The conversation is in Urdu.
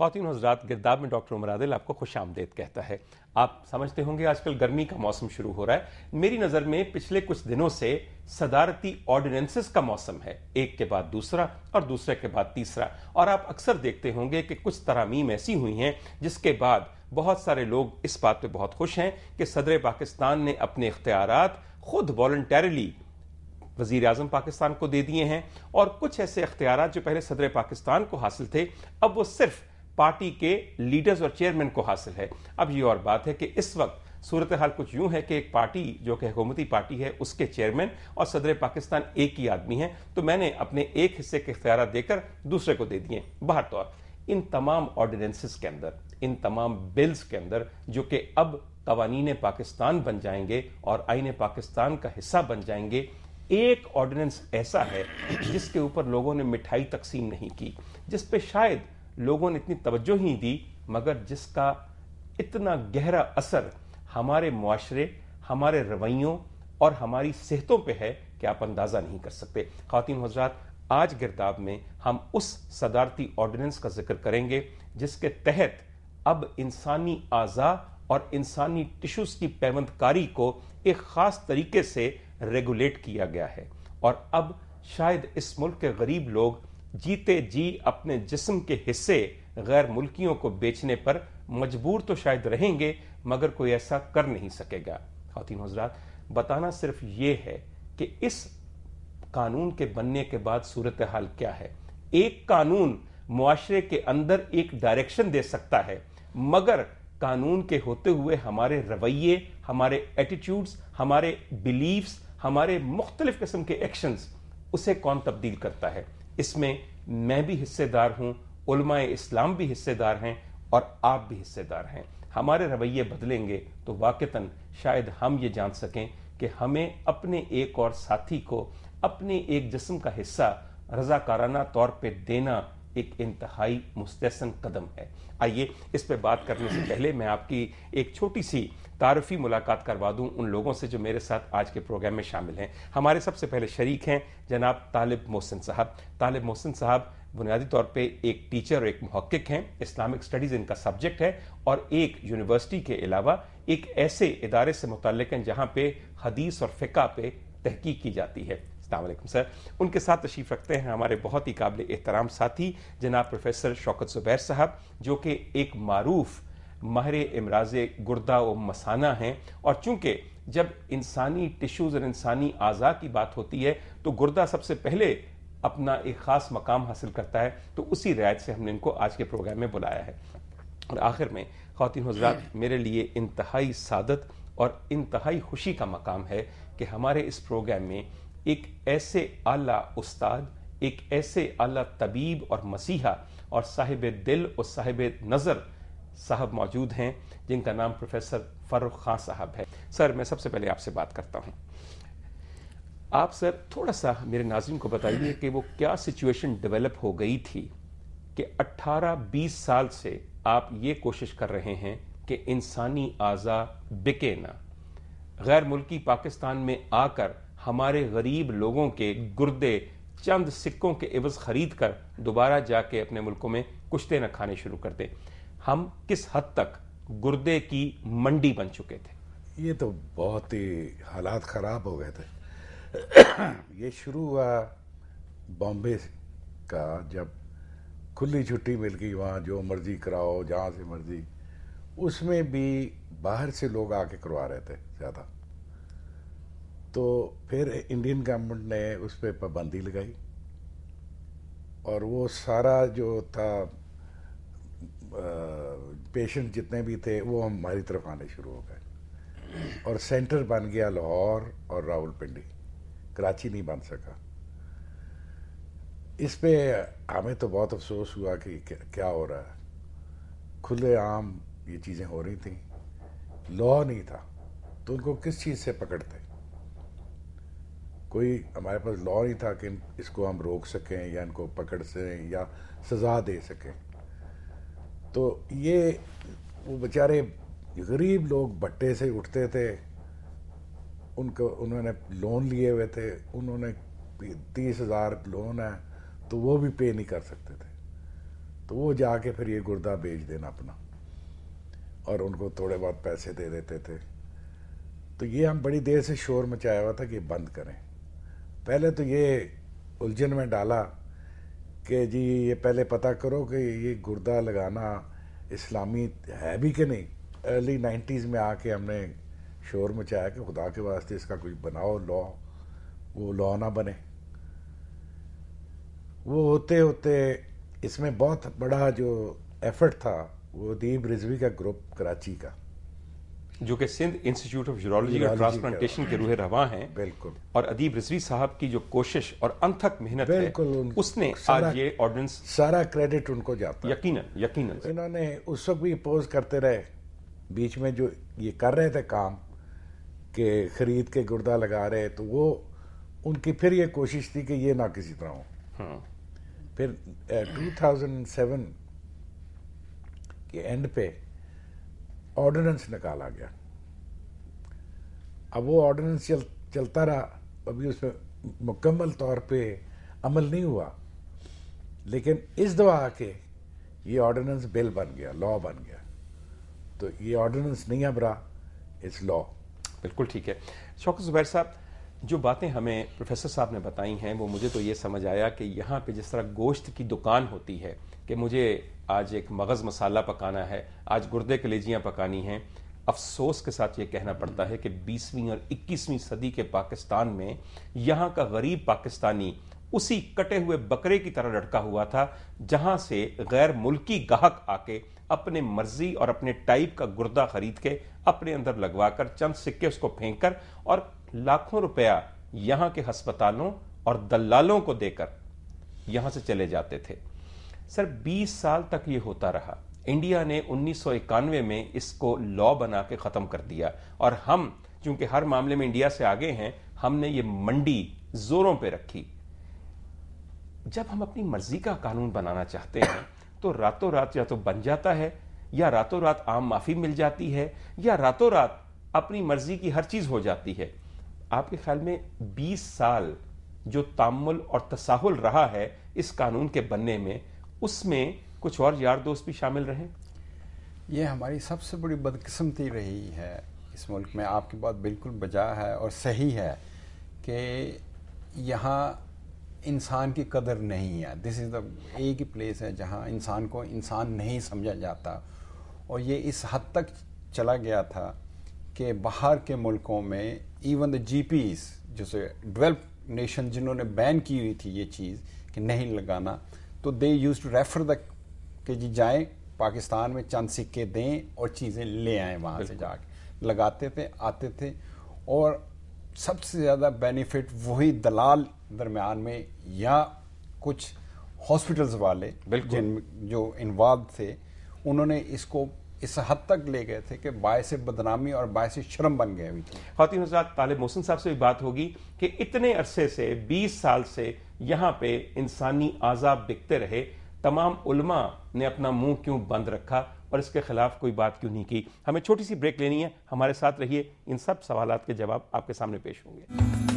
خواتین و حضرات، گرداب میں ڈاکٹر عمر عادل آپ کو خوش آمدید کہتا ہے۔ آپ سمجھتے ہوں گے آج کل گرمی کا موسم شروع ہو رہا ہے۔ میری نظر میں پچھلے کچھ دنوں سے صدارتی آرڈیننسز کا موسم ہے، ایک کے بعد دوسرا اور دوسرے کے بعد تیسرا، اور آپ اکثر دیکھتے ہوں گے کہ کچھ ترامیم ایسی ہوئی ہیں جس کے بعد بہت سارے لوگ اس بات پہ بہت خوش ہیں کہ صدر پاکستان نے اپنے اختیارات خود والنٹیرلی وزیر اعظم پاکستان کو دے دیے ہیں، اور کچھ ایسے اختیارات جو پہلے صدر پاکستان کو حاصل تھے اب وہ صرف پارٹی کے لیڈرز اور چیئرمین کو حاصل ہے۔ اب یہ اور بات ہے کہ اس وقت صورتحال کچھ یوں ہے کہ ایک پارٹی جو کہ حکومتی پارٹی ہے اس کے چیئرمین اور صدر پاکستان ایک ہی آدمی ہیں، تو میں نے اپنے ایک حصے کے اختیارات دے کر دوسرے کو دے دیے۔ بہر طور ان تمام آرڈیننسز کے اندر، ان تمام بلز کے اندر جو کہ اب قوانین پاکستان بن جائیں گے اور آئین پاکستان کا حصہ بن جائیں گے، ایک آرڈیننس ایسا ہے جس کے اوپر لوگوں نے مٹھائی تقسیم نہیں کی، جس پہ شاید لوگوں نے اتنی توجہ ہی دی، مگر جس کا اتنا گہرا اثر ہمارے معاشرے، ہمارے رویوں اور ہماری صحتوں پہ ہے کہ آپ اندازہ نہیں کر سکتے۔ خواتین و حضرات، آج گرداب میں ہم اس صدارتی آرڈیننس کا ذکر کریں گے جس کے تحت اب انسانی اعضاء اور انسانی ٹشوز کی پیوند کاری کو ایک خاص طریقے سے ریگولیٹ کیا گیا ہے، اور اب شاید اس ملک کے غریب لوگ جیتے جی اپنے جسم کے حصے غیر ملکیوں کو بیچنے پر مجبور تو شاید رہیں گے، مگر کوئی ایسا کر نہیں سکے گا۔ خواتین و حضرات، بتانا صرف یہ ہے کہ اس قانون کے بننے کے بعد صورتحال کیا ہے۔ ایک قانون معاشرے کے اندر ایک ڈائریکشن دے سکتا ہے، مگر قانون کے ہوتے ہوئے ہمارے رویے، ہمارے ایٹیٹیوڈز، ہمارے بیلیفز، ہمارے مختلف قسم کے ایکشنز، اسے کون تبدیل کرتا ہے؟ اس میں میں بھی حصے دار ہوں، علماء اسلام بھی حصے دار ہیں، اور آپ بھی حصے دار ہیں۔ ہمارے رویے بدلیں گے تو واقعتاً شاید ہم یہ جان سکیں کہ ہمیں اپنے ایک اور ساتھی کو اپنے ایک جسم کا حصہ رضاکارانہ طور پہ دینا ایک انتہائی مستحسن قدم ہے۔ آئیے اس پہ بات کرنے سے پہلے میں آپ کی ایک چھوٹی سی تعارفی ملاقات کروا دوں ان لوگوں سے جو میرے ساتھ آج کے پروگرام میں شامل ہیں۔ ہمارے سب سے پہلے شریک ہیں جناب طالب محسن صاحب۔ طالب محسن صاحب بنیادی طور پہ ایک ٹیچر اور ایک محقق ہیں، اسلامک سٹڈیز ان کا سبجیکٹ ہے، اور ایک یونیورسٹی کے علاوہ ایک ایسے ادارے سے متعلق ہیں جہاں پہ حدیث اور فقہ پہ تحقیق کی جاتی ہے۔ السلام علیکم سر۔ ان کے ساتھ تشریف رکھتے ہیں ہمارے بہت ہی قابل احترام ساتھی جناب پروفیسر شوکت زبیر صاحب، جو کہ ایک معروف ماہر امراض گردہ و مثانہ ہیں، اور چونکہ جب انسانی ٹشوز اور انسانی اعضاء کی بات ہوتی ہے تو گردہ سب سے پہلے اپنا ایک خاص مقام حاصل کرتا ہے، تو اسی رعایت سے ہم نے ان کو آج کے پروگرام میں بلایا ہے۔ اور آخر میں خواتین حضرات، میرے لیے انتہائی سعادت اور انتہائی خوشی کا مقام ہے کہ ہمارے اس پروگرام میں ایک ایسے اعلیٰ استاد، ایک ایسے اعلیٰ طبیب اور مسیحا اور صاحب دل اور صاحب نظر صاحب موجود ہیں جن کا نام پروفیسر فرخ خان صاحب ہے۔ سر، میں سب سے پہلے آپ سے بات کرتا ہوں۔ آپ سر تھوڑا سا میرے ناظرین کو بتائیے کہ وہ کیا سچویشن ڈیولپ ہو گئی تھی کہ 18-20 سال سے آپ یہ کوشش کر رہے ہیں کہ انسانی اعضاء بکے نہ، غیر ملکی پاکستان میں آ کر ہمارے غریب لوگوں کے گردے چند سکوں کے عوض خرید کر دوبارہ جا کے اپنے ملکوں میں کشتے نہ کھانے شروع کر دیں۔ ہم کس حد تک گردے کی منڈی بن چکے تھے؟ یہ تو بہت ہی حالات خراب ہو گئے تھے۔ یہ شروع ہوا بامبے کا، جب کھلی چھٹی مل گئی، وہاں جو مرضی کراؤ، جہاں سے مرضی، اس میں بھی باہر سے لوگ آ کے کروا رہے تھے زیادہ۔ تو پھر انڈین گورنمنٹ نے اس پہ پابندی لگائی، اور وہ سارا جو تھا پیشنٹ جتنے بھی تھے وہ ہماری طرف آنے شروع ہو گئے، اور سینٹر بن گیا لاہور اور راول پنڈی، کراچی نہیں بن سکا۔ اس پہ ہمیں تو بہت افسوس ہوا کہ کیا ہو رہا ہے۔ کھلے عام یہ چیزیں ہو رہی تھیں، لا نہیں تھا، تو ان کو کس چیز سے پکڑتے؟ کوئی ہمارے پاس لا نہیں تھا کہ اس کو ہم روک سکیں یا ان کو پکڑ سکیں یا سزا دے سکیں۔ تو یہ وہ بیچارے غریب لوگ بھٹے سے اٹھتے تھے، انہوں نے لون لیے ہوئے تھے، انہوں نے 30,000 لون ہے تو وہ بھی پے نہیں کر سکتے تھے۔ تو وہ جا کے پھر یہ گردہ بیچ دینا اپنا اور ان کو تھوڑے بہت پیسے دے دیتے تھے. تو یہ ہم بڑی دیر سے شور مچایا ہوا تھا کہ بند کریں. پہلے تو یہ الجھن میں ڈالا کہ جی یہ پہلے پتہ کرو کہ یہ گردہ لگانا اسلامی ہے بھی کہ نہیں. ارلی 90s میں آ کے ہم نے شور مچایا کہ خدا کے واسطے اس کا کوئی بناؤ لا. وہ لا نہ بنے. وہ ہوتے ہوتے اس میں بہت بڑا جو ایفرٹ تھا وہ ادیب رضوی کا گروپ کراچی کا, جو کہ سندھ انسٹیٹیوٹ آف یورولوجی اور ٹرانسپلانٹیشن کے روح رواں ہیں. بالکل. اور ادیب رضوی صاحب کی جو کوشش اور انتھک محنت ہے اس نے آج یہ آرڈیننس, سارا کریڈٹ ان کو جاتا ہے. یقیناً انہوں نے اس وقت بھی اپوز کرتے رہے, بیچ میں جو یہ کر رہے تھے کام کہ خرید کے گردہ لگا رہے, تو وہ ان کی پھر یہ کوشش تھی کہ یہ نہ کسی طرح ہو. پھر 2007 کے اینڈ پہ آرڈیننس نکالا گیا. اب وہ آرڈیننس چلتا رہا, ابھی اس میں مکمل طور پہ عمل نہیں ہوا, لیکن اس دفعہ آ کے یہ آرڈیننس بل بن گیا, لا بن گیا. تو یہ آرڈیننس نہیں اب رہا, اٹس لا. بالکل ٹھیک ہے. شوکت زبیر صاحب, جو باتیں ہمیں پروفیسر صاحب نے بتائی ہیں وہ مجھے تو یہ سمجھ آیا کہ یہاں پہ جس طرح گوشت کی دکان ہوتی ہے کہ مجھے آج ایک مغز مسالہ پکانا ہے, آج گردے کلیجیاں پکانی ہیں. افسوس کے ساتھ یہ کہنا پڑتا ہے کہ 20ویں اور 21ویں صدی کے پاکستان میں یہاں کا غریب پاکستانی اسی کٹے ہوئے بکرے کی طرح لٹکا ہوا تھا جہاں سے غیر ملکی گاہک آ کے اپنے مرضی اور اپنے ٹائپ کا گردہ خرید کے اپنے اندر لگوا کر چند سکے اس کو پھینک کر اور لاکھوں روپیہ یہاں کے ہسپتالوں اور دلالوں کو دے کر یہاں سے چلے جاتے تھے. سر 20 سال تک یہ ہوتا رہا. انڈیا نے 1991 میں اس کو لا بنا کے ختم کر دیا, اور ہم چونکہ ہر معاملے میں انڈیا سے آگے ہیں, ہم نے یہ منڈی زوروں پہ رکھی. جب ہم اپنی مرضی کا قانون بنانا چاہتے ہیں تو راتوں رات یا تو بن جاتا ہے, یا راتوں رات عام معافی مل جاتی ہے, یا راتوں رات اپنی مرضی کی ہر چیز ہو جاتی ہے. آپ کے خیال میں 20 سال جو تامل اور تساہل رہا ہے اس قانون کے بننے میں, اس میں کچھ اور یار دوست بھی شامل رہے؟ یہ ہماری سب سے بڑی بدقسمتی رہی ہے اس ملک میں. آپ کی بات بالکل بجا ہے اور صحیح ہے کہ یہاں انسان کی قدر نہیں ہے. دس از دا ایک ہی پلیس ہے جہاں انسان کو انسان نہیں سمجھا جاتا, اور یہ اس حد تک چلا گیا تھا کہ باہر کے ملکوں میں ایون دا جی پیز جیسے ڈیولپ نیشن جنہوں نے بین کی ہوئی تھی یہ چیز کہ نہیں لگانا, تو they use to refer the کہ جی جائیں پاکستان میں چند سکے دیں اور چیزیں لے آئیں وہاں سے جا کے لگاتے تھے, آتے تھے. اور سب سے زیادہ بینیفٹ وہی دلال درمیان میں یا کچھ ہاسپٹلز والے جو انوالو تھے, انہوں نے اس کو اس حد تک لے گئے تھے کہ باعث بدنامی اور باعث شرم بن گئے ہوئی تھی. خواتین حضرات, طالب محسن صاحب سے بھی بات ہوگی کہ اتنے عرصے سے 20 سال سے یہاں پہ انسانی اعضاء بکتے رہے, تمام علماء نے اپنا منہ کیوں بند رکھا اور اس کے خلاف کوئی بات کیوں نہیں کی؟ ہمیں چھوٹی سی بریک لینی ہے, ہمارے ساتھ رہیے, ان سب سوالات کے جواب آپ کے سامنے پیش ہوں گے.